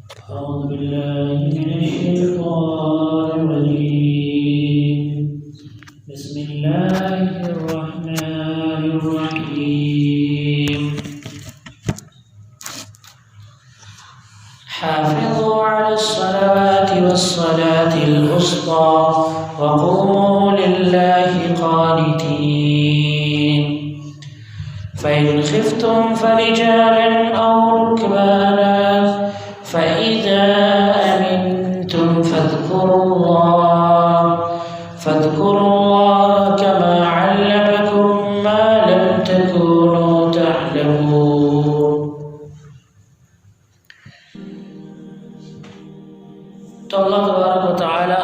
أعوذ بالله من الشيطان الرجيم. بسم الله الرحمن الرحيم. حافظوا على الصلوات والصلاة الوسطى وقوموا لله قانتين. فإن خفتم فرجالا أو ركبانا فإذا أمنتم فاذكروا الله كما علمكم ما لم تكونوا تعلمون. تو اللہ تبارک و تعالی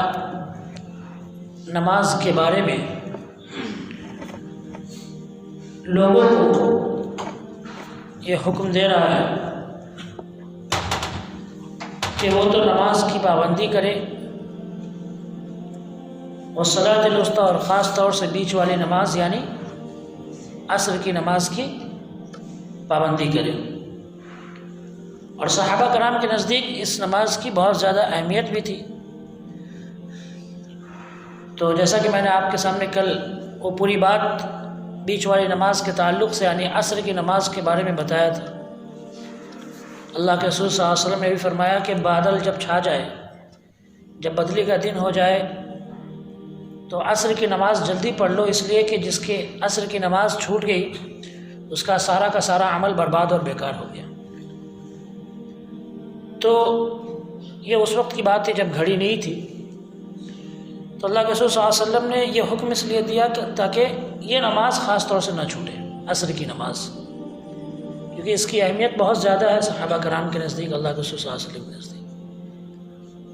نماز کے بارے میں لوگوں کو یہ حکم دے رہا ہے کہ وہ تو نماز کی پابندی کرے، والصلاۃ الوسطیٰ، اور خاص طور سے بیچ والی نماز یعنی عصر کی نماز کی پابندی کرے. اور صحابہ کرام کے نزدیک اس نماز کی بہت زیادہ اہمیت بھی تھی. تو جیسا کہ میں نے آپ کے سامنے کل وہ پوری بات بیچ والی نماز کے تعلق سے یعنی عصر کی نماز کے بارے میں بتایا تھا. اللہ کے رسول صلی اللہ علیہ وسلم نے بھی فرمایا کہ بادل جب چھا جائے، جب بدلی کا دن ہو جائے تو عصر کی نماز جلدی پڑھ لو، اس لیے کہ جس کے عصر کی نماز چھوٹ گئی اس کا سارا عمل برباد اور بیکار ہو گیا. تو یہ اس وقت کی بات تھی جب گھڑی نہیں تھی. تو اللہ کے رسول صلی اللہ علیہ وسلم نے یہ حکم اس لیے دیا کہ تاکہ یہ نماز خاص طور سے نہ چھوٹے، عصر کی نماز، کیونکہ اس کی اہمیت بہت زیادہ ہے صحابہ کرام کے نزدیک، اللہ کے رسول صلی اللہ علیہ وسلم کے نزدیک.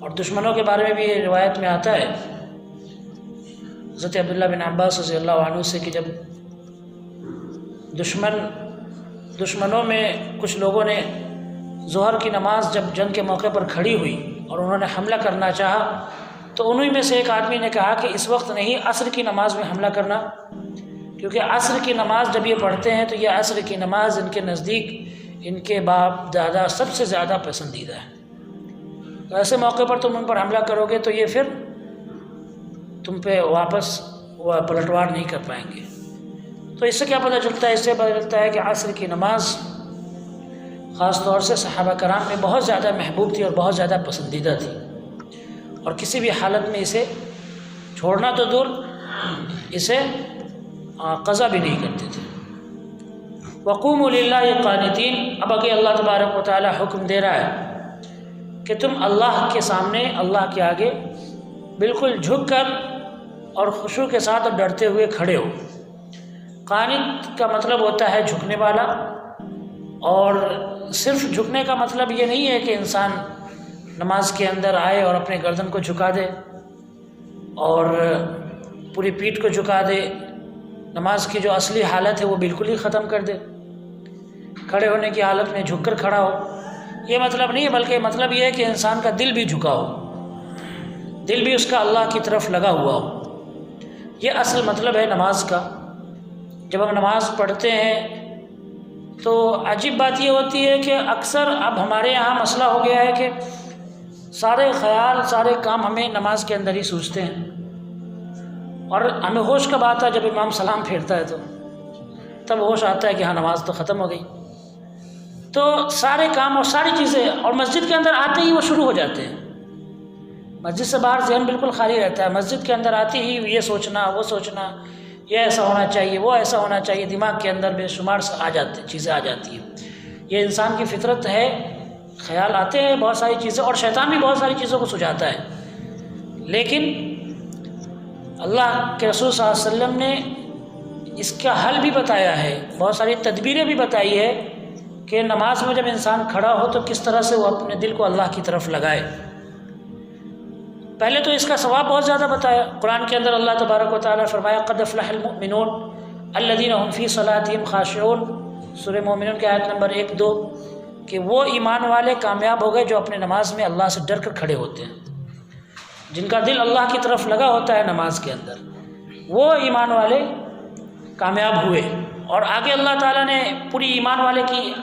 اور دشمنوں کے بارے میں بھی یہ روایت میں آتا ہے حضرت عبداللہ بن عباس رضی اللہ عنہ سے کہ جب دشمنوں میں کچھ لوگوں نے ظہر کی نماز جب جنگ کے موقع پر کھڑی ہوئی اور انہوں نے حملہ کرنا چاہا تو انہی میں سے ایک آدمی نے کہا کہ اس وقت نہیں، عصر کی نماز میں حملہ کرنا، کیونکہ عصر کی نماز جب یہ پڑھتے ہیں تو یہ عصر کی نماز ان کے نزدیک ان کے باپ دادا سب سے زیادہ پسندیدہ ہے. تو ایسے موقع پر تم ان پر حملہ کرو گے تو یہ پھر تم پہ واپس وہ پلٹوار نہیں کر پائیں گے. تو اس سے کیا پتہ چلتا ہے؟ اس سے پتہ چلتا ہے کہ عصر کی نماز خاص طور سے صحابہ کرام میں بہت زیادہ محبوب تھی اور بہت زیادہ پسندیدہ تھی، اور کسی بھی حالت میں اسے چھوڑنا تو دور، اسے قضا بھی نہیں کرتے تھے. وقوموا للہ قانتین. اب آگے اللہ تبارک و تعالی حکم دے رہا ہے کہ تم اللہ کے سامنے، اللہ کے آگے بالکل جھک کر اور خشوع کے ساتھ اور ڈرتے ہوئے کھڑے ہو. قانت کا مطلب ہوتا ہے جھکنے والا، اور صرف جھکنے کا مطلب یہ نہیں ہے کہ انسان نماز کے اندر آئے اور اپنے گردن کو جھکا دے اور پوری پیٹھ کو جھکا دے، نماز کی جو اصلی حالت ہے وہ بالکل ہی ختم کر دے، کھڑے ہونے کی حالت میں جھک کر کھڑا ہو. یہ مطلب نہیں ہے، بلکہ مطلب یہ ہے کہ انسان کا دل بھی جھکا ہو، دل بھی اس کا اللہ کی طرف لگا ہوا ہو. یہ اصل مطلب ہے نماز کا. جب ہم نماز پڑھتے ہیں تو عجیب بات یہ ہوتی ہے کہ اکثر اب ہمارے یہاں مسئلہ ہو گیا ہے کہ سارے خیال، سارے کام ہمیں نماز کے اندر ہی سوچتے ہیں، اور ہمیں ہوش کب آتا ہے؟ جب امام سلام پھیرتا ہے تو تب ہوش آتا ہے کہ ہاں نماز تو ختم ہو گئی. تو سارے کام اور ساری چیزیں، اور مسجد کے اندر آتے ہی وہ شروع ہو جاتے ہیں. مسجد سے باہر ذہن بالکل خالی رہتا ہے، مسجد کے اندر آتے ہی یہ سوچنا، وہ سوچنا، یہ ایسا ہونا چاہیے، وہ ایسا ہونا چاہیے، دماغ کے اندر بے شمار چیزیں آ جاتی ہیں. یہ انسان کی فطرت ہے، خیال آتے ہیں بہت ساری چیزیں، اور شیطان بھی بہت ساری چیزوں کو سجاتا ہے. لیکن اللہ کے رسول صلی اللہ علیہ وسلم نے اس کا حل بھی بتایا ہے، بہت ساری تدبیریں بھی بتائی ہے کہ نماز میں جب انسان کھڑا ہو تو کس طرح سے وہ اپنے دل کو اللہ کی طرف لگائے. پہلے تو اس کا ثواب بہت زیادہ بتایا. قرآن کے اندر اللہ تبارک و تعالیٰ فرمایا قد افلح المؤمنون الذین هم فی صلاتہم خاشعون. سورہ مومنون کی آیت نمبر 1-2 کہ وہ ایمان والے کامیاب ہو گئے جو اپنے نماز میں اللہ سے ڈر کر کھڑے ہوتے ہیں، جن کا دل اللہ کی طرف لگا ہوتا ہے نماز کے اندر، وہ ایمان والے کامیاب ہوئے. اور آگے اللہ تعالیٰ نے پوری ایمان والے کی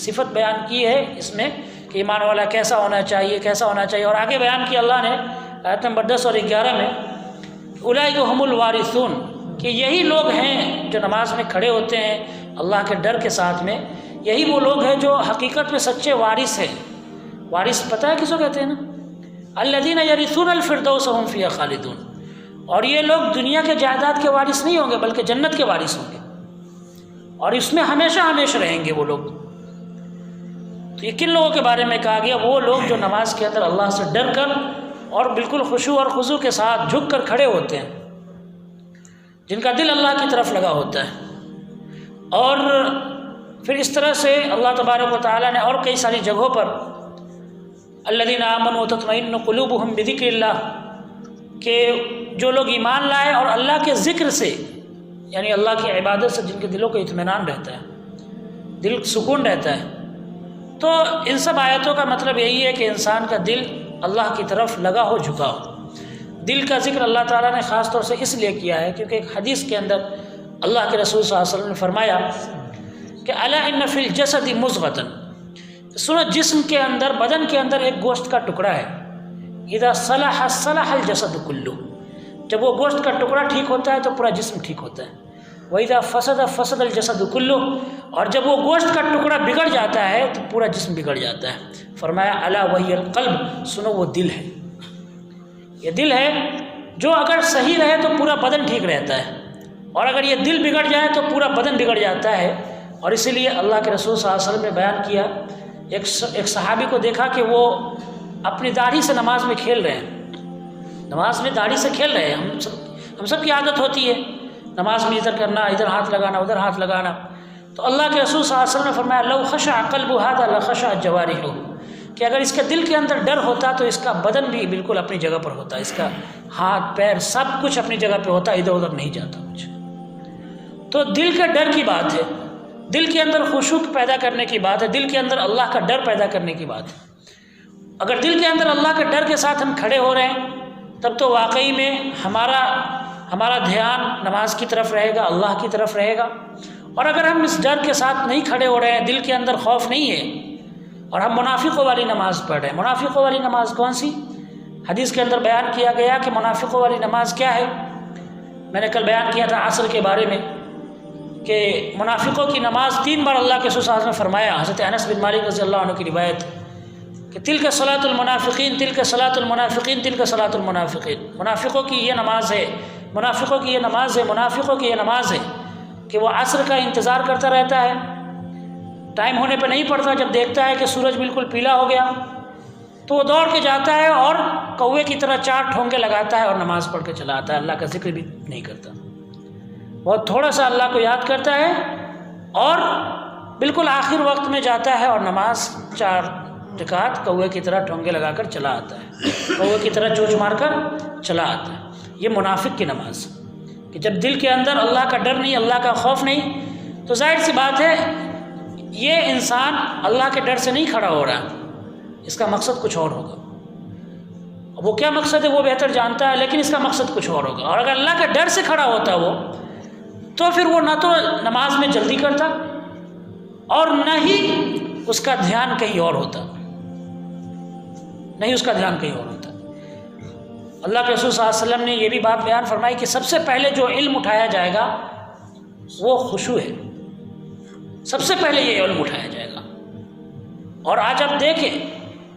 صفت بیان کی ہے اس میں کہ ایمان والا کیسا ہونا چاہیے اور آگے بیان کیا اللہ نے آیت نمبر 10 اور 11 میں اولئک هم الوارثون کہ یہی لوگ ہیں جو نماز میں کھڑے ہوتے ہیں اللہ کے ڈر کے ساتھ میں، یہی وہ لوگ ہیں جو حقیقت میں سچے وارث ہیں۔ وارث پتہ ہے کس کو کہتے ہیں نا؟ الذین یرثون الفردوس هم فیہا خالدون۔ اور یہ لوگ دنیا کے جائیداد کے وارث نہیں ہوں گے بلکہ جنت کے وارث ہوں گے اور اس میں ہمیشہ رہیں گے وہ لوگ۔ تو یہ کن لوگوں کے بارے میں کہا گیا؟ وہ لوگ جو نماز کے اندر اللہ سے ڈر کر اور بالکل خشوع اور خضوع کے ساتھ جھک کر کھڑے ہوتے ہیں، جن کا دل اللہ کی طرف لگا ہوتا ہے۔ اور پھر اس طرح سے اللہ تبارک و تعالیٰ نے اور کئی ساری جگہوں پر الذین آمنوا وتطمئن قلوبهم بذکر اللہ کہ جو لوگ ایمان لائے اور اللہ کے ذکر سے، یعنی اللہ کی عبادت سے جن کے دلوں کو اطمینان رہتا ہے، دل سکون رہتا ہے۔ تو ان سب آیتوں کا مطلب یہی ہے کہ انسان کا دل اللہ کی طرف لگا ہو، جھکا ہو۔ دل کا ذکر اللہ تعالیٰ نے خاص طور سے اس لیے کیا ہے کیونکہ ایک حدیث کے اندر اللہ کے رسول صلی اللہ علیہ وسلم نے فرمایا کہ الا ان فی الجسد مضغۃ، سنو جسم کے اندر، بدن کے اندر ایک گوشت کا ٹکڑا ہے، اذا صلح صلح الجسد کلہ، جب وہ گوشت کا ٹکڑا ٹھیک ہوتا ہے تو پورا جسم ٹھیک ہوتا ہے، وَإِذَا فَسَدَ فَسَدَ الْجَسَدُ كُلُّهُ، اور جب وہ گوشت کا ٹکڑا بگڑ جاتا ہے تو پورا جسم بگڑ جاتا ہے۔ فرمایا الا وہی القلب، سنو وہ دل ہے، یہ دل ہے جو اگر صحیح رہے تو پورا بدن ٹھیک رہتا ہے، اور اگر یہ دل بگڑ جائے تو پورا بدن بگڑ جاتا ہے۔ اور اسی لیے اللہ کے رسول صلی اللہ علیہ وسلم نے بیان کیا، ایک صحابی کو دیکھا کہ وہ اپنی داڑھی سے نماز میں کھیل رہے ہیں، نماز میں داڑھی سے کھیل رہے ہیں۔ ہم سب کی عادت ہوتی ہے نماز میں ادھر کرنا، ادھر ہاتھ لگانا، ادھر ہاتھ لگانا۔ تو اللہ کے رسول صلی اللہ علیہ وسلم نے فرمایا لو خشع قلب هذا لخشع جوارحه، کہ اگر اس کے دل کے اندر ڈر ہوتا تو اس کا بدن بھی بالکل اپنی جگہ پر ہوتا، اس کا ہاتھ پیر سب کچھ اپنی جگہ پہ ہوتا، ادھر ادھر نہیں جاتا کچھ۔ تو دل کے ڈر کی بات ہے، دل کے اندر خشوع پیدا کرنے کی بات ہے، دل کے اندر اللہ کا ڈر پیدا کرنے کی بات ہے۔ اگر دل کے اندر اللہ کے ڈر کے ساتھ ہم کھڑے ہو رہے ہیں تب تو واقعی میں ہمارا دھیان نماز کی طرف رہے گا، اللہ کی طرف رہے گا۔ اور اگر ہم اس ڈر کے ساتھ نہیں کھڑے ہو رہے ہیں، دل کے اندر خوف نہیں ہے، اور ہم منافقوں والی نماز پڑھ رہے ہیں۔ منافقوں والی نماز کون سی؟ حدیث کے اندر بیان کیا گیا کہ منافقوں والی نماز کیا ہے؟ میں نے کل بیان کیا تھا عصر کے بارے میں کہ منافقوں کی نماز 3 بار اللہ کے رسول صلی اللہ علیہ وسلم نے فرمایا، حضرت انس بن مالک رضی اللہ عنہ کی روایت کہ تلک صلاۃ المنافقین، تلک صلاۃ المنافقین، تلک صلاۃ المنافقین، منافقوں کی یہ نماز ہے، منافقوں کی یہ نماز ہے، منافقوں کی یہ نماز ہے کہ وہ عصر کا انتظار کرتا رہتا ہے، ٹائم ہونے پہ نہیں پڑتا، جب دیکھتا ہے کہ سورج بالکل پیلا ہو گیا تو وہ دوڑ کے جاتا ہے اور کوے کی طرح 4 ٹھونکے لگاتا ہے اور نماز پڑھ کے چلا آتا ہے، اللہ کا ذکر بھی نہیں کرتا، بہت تھوڑا سا اللہ کو یاد کرتا ہے اور بالکل آخر وقت میں جاتا ہے اور نماز 4 رکعت کوے کی طرح ٹھونکے لگا کر چلا آتا ہے، کوے کی طرح چونچ مار کر چلا آتا ہے۔ یہ منافق کی نماز کہ جب دل کے اندر اللہ کا ڈر نہیں، اللہ کا خوف نہیں، تو ظاہر سی بات ہے یہ انسان اللہ کے ڈر سے نہیں کھڑا ہو رہا، اس کا مقصد کچھ اور ہوگا۔ وہ کیا مقصد ہے وہ بہتر جانتا ہے، لیکن اس کا مقصد کچھ اور ہوگا۔ اور اگر اللہ کے ڈر سے کھڑا ہوتا وہ تو پھر وہ نہ تو نماز میں جلدی کرتا اور نہ ہی اس کا دھیان کہیں اور ہوتا، نہیں اس کا دھیان کہیں اور ہوتا۔ اللہ کے رسول صلی اللہ علیہ وسلم نے یہ بھی بات بیان فرمائی کہ سب سے پہلے جو علم اٹھایا جائے گا وہ خشوع ہے، سب سے پہلے یہ علم اٹھایا جائے گا۔ اور آج آپ دیکھیں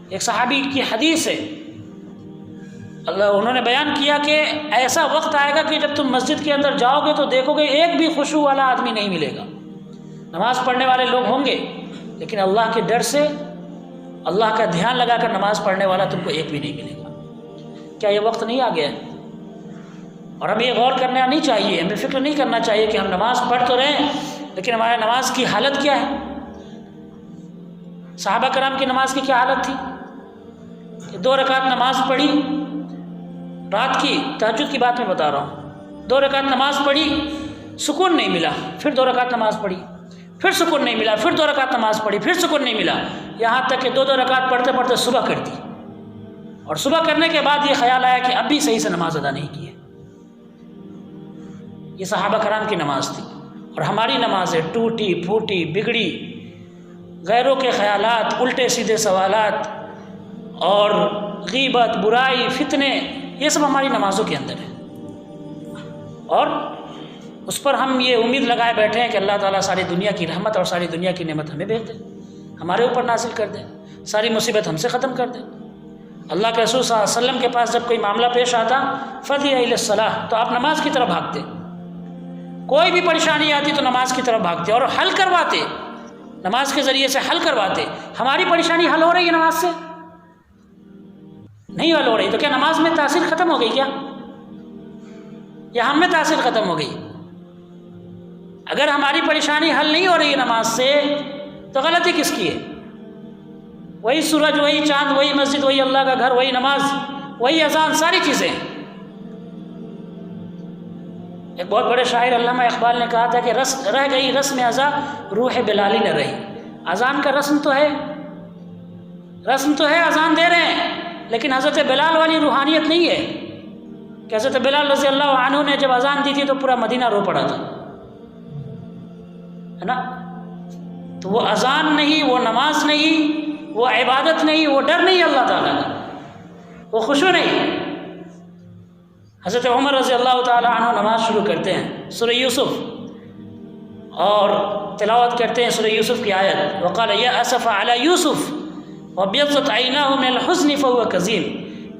ایک صحابی کی حدیث ہے، انہوں نے بیان کیا کہ ایسا وقت آئے گا کہ جب تم مسجد کے اندر جاؤ گے تو دیکھو گے ایک بھی خشوع والا آدمی نہیں ملے گا، نماز پڑھنے والے لوگ ہوں گے لیکن اللہ کے ڈر سے اللہ کا دھیان لگا کر نماز پڑھنے والا تم کو ایک بھی نہیں ملے گا۔ کیا یہ وقت نہیں آ گیا ہے؟ اور ہمیں یہ غور کرنا نہیں چاہیے، ہمیں فکر نہیں کرنا چاہیے کہ ہم نماز پڑھ تو رہے ہیں لیکن ہمارے نماز کی حالت کیا ہے؟ صحابہ کرام کی نماز کی کیا حالت تھی کہ 2 رکعت نماز پڑھی، رات کی تہجد کی بات میں بتا رہا ہوں، 2 رکعت نماز پڑھی، سکون نہیں ملا، پھر 2 رکعت نماز پڑھی، پھر سکون نہیں ملا، پھر 2 رکعت نماز پڑھی، پھر سکون نہیں ملا، یہاں تک کہ 2 رکعت پڑھتے پڑھتے صبح کر دی، اور صبح کرنے کے بعد یہ خیال آیا کہ اب بھی صحیح سے نماز ادا نہیں کی ہے۔ یہ صحابہ کرام کی نماز تھی، اور ہماری نمازیں ٹوٹی پھوٹی بگڑی غیروں کے خیالات، الٹے سیدھے سوالات اور غیبت، برائی، فتنے، یہ سب ہماری نمازوں کے اندر ہے، اور اس پر ہم یہ امید لگائے بیٹھے ہیں کہ اللہ تعالیٰ ساری دنیا کی رحمت اور ساری دنیا کی نعمت ہمیں بھیج دے، ہمارے اوپر نازل کر دے، ساری مصیبت ہم سے ختم کر دے۔ اللہ کے رسول صلی اللہ علیہ وسلم کے پاس جب کوئی معاملہ پیش آتا فَذِعَ إِلَى الصَّلَاةِ تو آپ نماز کی طرف بھاگتے، کوئی بھی پریشانی آتی تو نماز کی طرف بھاگتے اور حل کرواتے، نماز کے ذریعے سے حل کرواتے۔ ہماری پریشانی حل ہو رہی ہے نماز سے؟ نہیں حل ہو رہی، تو کیا نماز میں تاثیر ختم ہو گئی کیا؟ یا ہم میں تاثیر ختم ہو گئی؟ اگر ہماری پریشانی حل نہیں ہو رہی ہے نماز سے تو غلطی کس کی ہے؟ وہی سورج، وہی چاند، وہی مسجد، وہی اللہ کا گھر، وہی نماز، وہی اذان، ساری چیزیں۔ ایک بہت بڑے شاعر علامہ اقبال نے کہا تھا کہ رہ گئی رسم ازاں روح بلالی نہ رہی۔ اذان کا رسم تو ہے، اذان دے رہے ہیں، لیکن حضرت بلال والی روحانیت نہیں ہے کہ حضرت بلال رضی اللہ عنہ نے جب اذان دی تھی تو پورا مدینہ رو پڑا تھا، ہے نا؟ تو وہ اذان نہیں، وہ نماز نہیں، وہ عبادت نہیں، وہ ڈر نہیں اللہ تعالیٰ کا، وہ خشوع نہیں۔ حضرت عمر رضی اللہ تعالیٰ عنہ نماز شروع کرتے ہیں سورہ یوسف اور تلاوت کرتے ہیں سورہ یوسف کی آیت، وقال یا اسف علی یوسف وابیضت عیناہ من الحزن فهو کظیم۔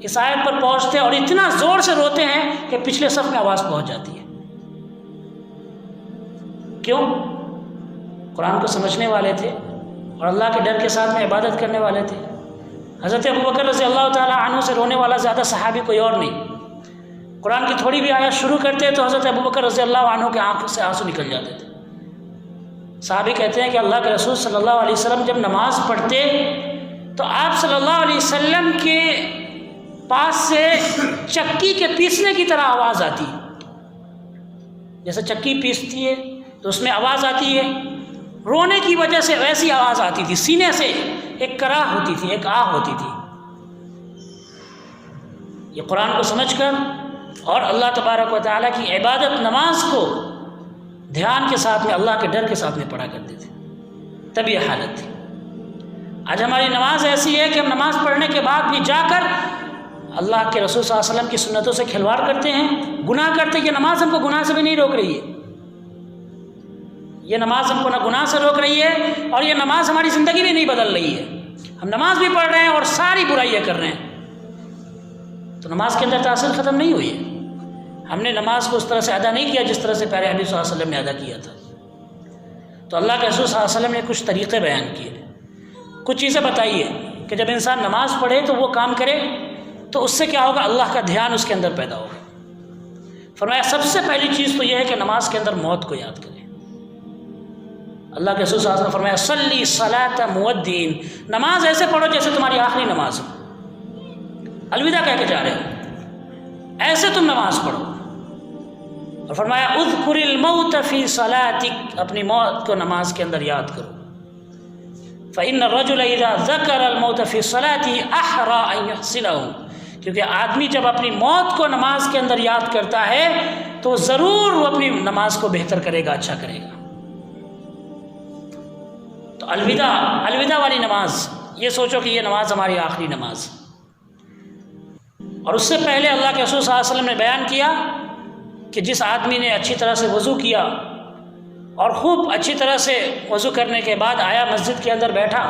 اس آیت پر پہنچتے ہیں اور اتنا زور سے روتے ہیں کہ پچھلے صف میں آواز پہنچ جاتی ہے۔ کیوں؟ قرآن کو سمجھنے والے تھے اور اللہ کے ڈر کے ساتھ میں عبادت کرنے والے تھے۔ حضرت ابوبکر رضی اللہ تعالیٰ عنہ سے رونے والا زیادہ صحابی کوئی اور نہیں۔ قرآن کی تھوڑی بھی آیت شروع کرتے تو حضرت ابوبکر رضی اللہ عنہ کے آنکھ سے آنسو نکل جاتے تھے۔ صحابی کہتے ہیں کہ اللہ کے رسول صلی اللہ علیہ وسلم جب نماز پڑھتے تو آپ صلی اللہ علیہ وسلم کے پاس سے چکی کے پیسنے کی طرح آواز آتی، جیسے چکی پیستی ہے تو اس میں آواز آتی ہے، رونے کی وجہ سے ویسی آواز آتی تھی، سینے سے ایک کراہ ہوتی تھی، ایک آہ ہوتی تھی۔ یہ قرآن کو سمجھ کر اور اللہ تبارک و تعالیٰ کی عبادت نماز کو دھیان کے ساتھ میں، اللہ کے ڈر کے ساتھ میں پڑھا کرتے تھے، تب یہ حالت تھی۔ آج ہماری نماز ایسی ہے کہ ہم نماز پڑھنے کے بعد بھی جا کر اللہ کے رسول صلی اللہ علیہ وسلم کی سنتوں سے کھلواڑ کرتے ہیں، گناہ کرتے ہیں۔ یہ نماز ہم کو گناہ سے بھی نہیں روک رہی ہے، یہ نماز ہم کو نہ گناہ سے روک رہی ہے اور یہ نماز ہماری زندگی بھی نہیں بدل رہی ہے۔ ہم نماز بھی پڑھ رہے ہیں اور ساری برائیاں کر رہے ہیں، تو نماز کے اندر تاثیر ختم نہیں ہوئی ہے۔ ہم نے نماز کو اس طرح سے ادا نہیں کیا جس طرح سے پیارے حبیب صلی اللہ علیہ وسلم نے ادا کیا تھا۔ تو اللہ کے رسول صلی اللہ علیہ وسلم نے کچھ طریقے بیان کیے، کچھ چیزیں بتائی ہے کہ جب انسان نماز پڑھے تو وہ کام کرے تو اس سے کیا ہوگا، اللہ کا دھیان اس کے اندر پیدا ہوگا۔ فرمایا سب سے پہلی چیز تو یہ ہے کہ نماز کے اندر موت کو یاد کرے۔ اللہ کے رسول صلی اللہ علیہ وسلم فرمایا صلی صلاۃ مودین، نماز ایسے پڑھو جیسے تمہاری آخری نماز ہو، الوداع کہہ کے جا رہے ہو، ایسے تم نماز پڑھو۔ اور فرمایا اذکر الموت فی صلاتک، اپنی موت کو نماز کے اندر یاد کرو۔ فإن الرجل اذا ذکر الموت فی صلاته احرى ان يحسنه، کیونکہ آدمی جب اپنی موت کو نماز کے اندر یاد کرتا ہے تو ضرور وہ اپنی نماز کو بہتر کرے گا، اچھا کرے گا۔ تو الوداع والی نماز، یہ سوچو کہ یہ نماز ہماری آخری نماز۔ اور اس سے پہلے اللہ کے رسول صلی اللہ علیہ وسلم نے بیان کیا کہ جس آدمی نے اچھی طرح سے وضو کیا اور خوب اچھی طرح سے وضو کرنے کے بعد آیا مسجد کے اندر بیٹھا،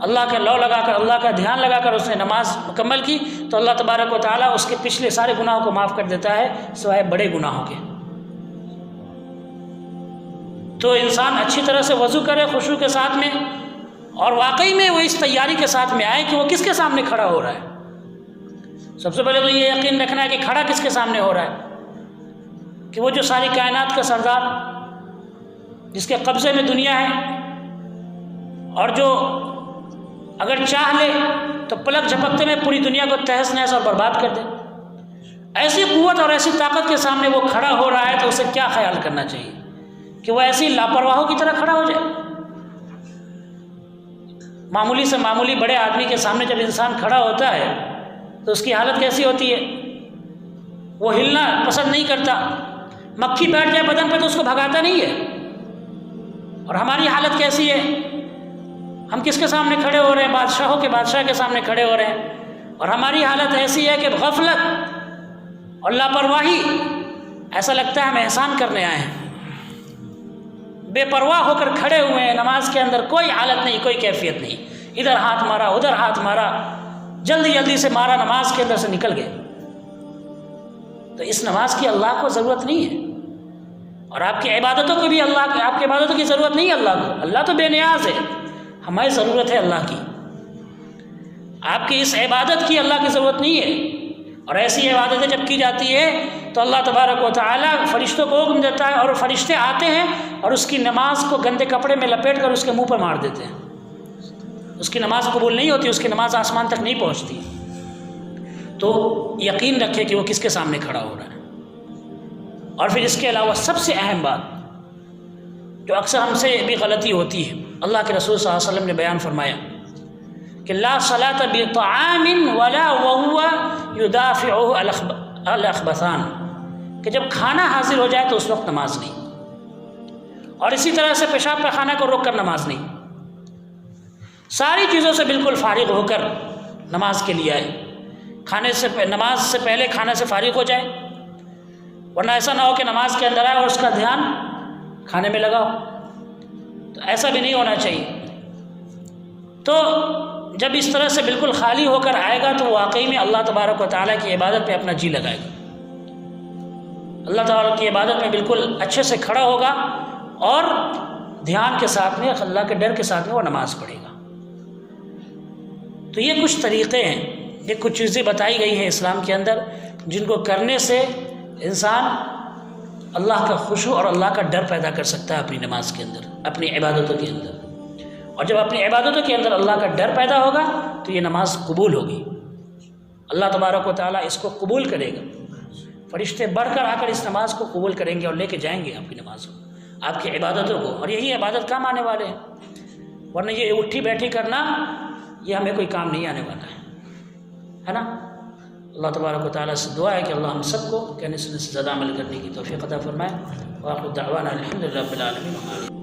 اللہ کا لو لگا کر، اللہ کا دھیان لگا کر اس نے نماز مکمل کی، تو اللہ تبارک و تعالیٰ اس کے پچھلے سارے گناہوں کو معاف کر دیتا ہے سوائے بڑے گناہوں کے۔ تو انسان اچھی طرح سے وضو کرے خشوع کے ساتھ میں، اور واقعی میں وہ اس تیاری کے ساتھ میں آئے کہ وہ کس کے سامنے کھڑا ہو رہا ہے۔ سب سے پہلے تو یہ یقین رکھنا ہے کہ کھڑا کس کے سامنے ہو رہا ہے، کہ وہ جو ساری کائنات کا سردار، جس کے قبضے میں دنیا ہے اور جو اگر چاہ لے تو پلک جھپکتے میں پوری دنیا کو تہس نہس اور برباد کر دے، ایسی قوت اور ایسی طاقت کے سامنے وہ کھڑا ہو رہا ہے، تو اسے کیا خیال کرنا چاہیے کہ وہ ایسی لاپرواہوں کی طرح کھڑا ہو جائے۔ معمولی سے معمولی بڑے آدمی کے سامنے جب انسان کھڑا ہوتا ہے تو اس کی حالت کیسی ہوتی ہے، وہ ہلنا پسند نہیں کرتا، مکھی بیٹھ جائے بدن پہ تو اس کو بھگاتا نہیں ہے۔ اور ہماری حالت کیسی ہے، ہم کس کے سامنے کھڑے ہو رہے ہیں؟ بادشاہوں کے بادشاہ کے سامنے کھڑے ہو رہے ہیں، اور ہماری حالت ایسی ہے کہ غفلت اور لاپرواہی، ایسا لگتا ہے ہم احسان کرنے آئے ہیں، بے پرواہ ہو کر کھڑے ہوئے ہیں، نماز کے اندر کوئی حالت نہیں، کوئی کیفیت نہیں، ادھر ہاتھ مارا ادھر ہاتھ مارا، جلدی جلدی سے مارا، نماز کے اندر سے نکل گئے۔ تو اس نماز کی اللہ کو ضرورت نہیں ہے، اور آپ کی عبادتوں کی بھی آپ کی عبادتوں کی ضرورت نہیں ہے اللہ کو، اللہ تو بے نیاز ہے، ہماری ضرورت ہے اللہ کی۔ آپ کی اس عبادت کی اللہ کی ضرورت نہیں ہے، اور ایسی عبادتیں جب کی جاتی ہے تو اللہ تبارک و تعالیٰ فرشتوں کو حکم دیتا ہے، اور فرشتے آتے ہیں اور اس کی نماز کو گندے کپڑے میں لپیٹ کر اس کے منہ پر مار دیتے ہیں، اس کی نماز قبول نہیں ہوتی، اس کی نماز آسمان تک نہیں پہنچتی۔ تو یقین رکھے کہ وہ کس کے سامنے کھڑا ہو رہا ہے۔ اور پھر اس کے علاوہ سب سے اہم بات جو اکثر ہم سے بھی غلطی ہوتی ہے، اللہ کے رسول صلی اللہ علیہ وسلم نے بیان فرمایا کہ لا صلاۃ بطعام ولا وهو يدافعه الاخبثان، کہ جب کھانا حاضر ہو جائے تو اس وقت نماز نہیں، اور اسی طرح سے پیشاب پخانہ کو روک کر نماز نہیں، ساری چیزوں سے بالکل فارغ ہو کر نماز کے لیے آئے، نماز سے پہلے کھانے سے فارغ ہو جائے، ورنہ ایسا نہ ہو کہ نماز کے اندر آئے اور اس کا دھیان کھانے میں لگا ہو، تو ایسا بھی نہیں ہونا چاہیے۔ تو جب اس طرح سے بالکل خالی ہو کر آئے گا تو واقعی میں اللہ تبارک و تعالیٰ کی عبادت پہ اپنا جی لگائے گا، اللہ تعالیٰ کی عبادت میں بالکل اچھے سے کھڑا ہوگا، اور دھیان کے ساتھ میں، اللہ کے ڈر کے ساتھ میں وہ نماز پڑھے گا۔ تو یہ کچھ طریقے ہیں، یہ کچھ چیزیں بتائی گئی ہیں اسلام کے اندر، جن کو کرنے سے انسان اللہ کا خشوع اور اللہ کا ڈر پیدا کر سکتا ہے اپنی نماز کے اندر، اپنی عبادتوں کے اندر، اور جب اپنی عبادتوں کے اندر اللہ کا ڈر پیدا ہوگا تو یہ نماز قبول ہوگی، اللہ تبارک و تعالیٰ اس کو قبول کرے گا، فرشتے بڑھ کر آ کر اس نماز کو قبول کریں گے اور لے کے جائیں گے آپ کی نماز کو، آپ کی عبادتوں کو، اور یہی عبادت کام آنے والے ہیں، ورنہ یہ اٹھی بیٹھی کرنا یہ ہمیں کوئی کام نہیں آنے والا ہے نا۔ اللہ تبارک و تعالیٰ سے دعا ہے کہ اللہ ہم سب کو کہنے سننے سے زیادہ عمل کرنے کی توفیق عطا فرمائے، وآخر دعوانا الحمدللہ رب العالمین۔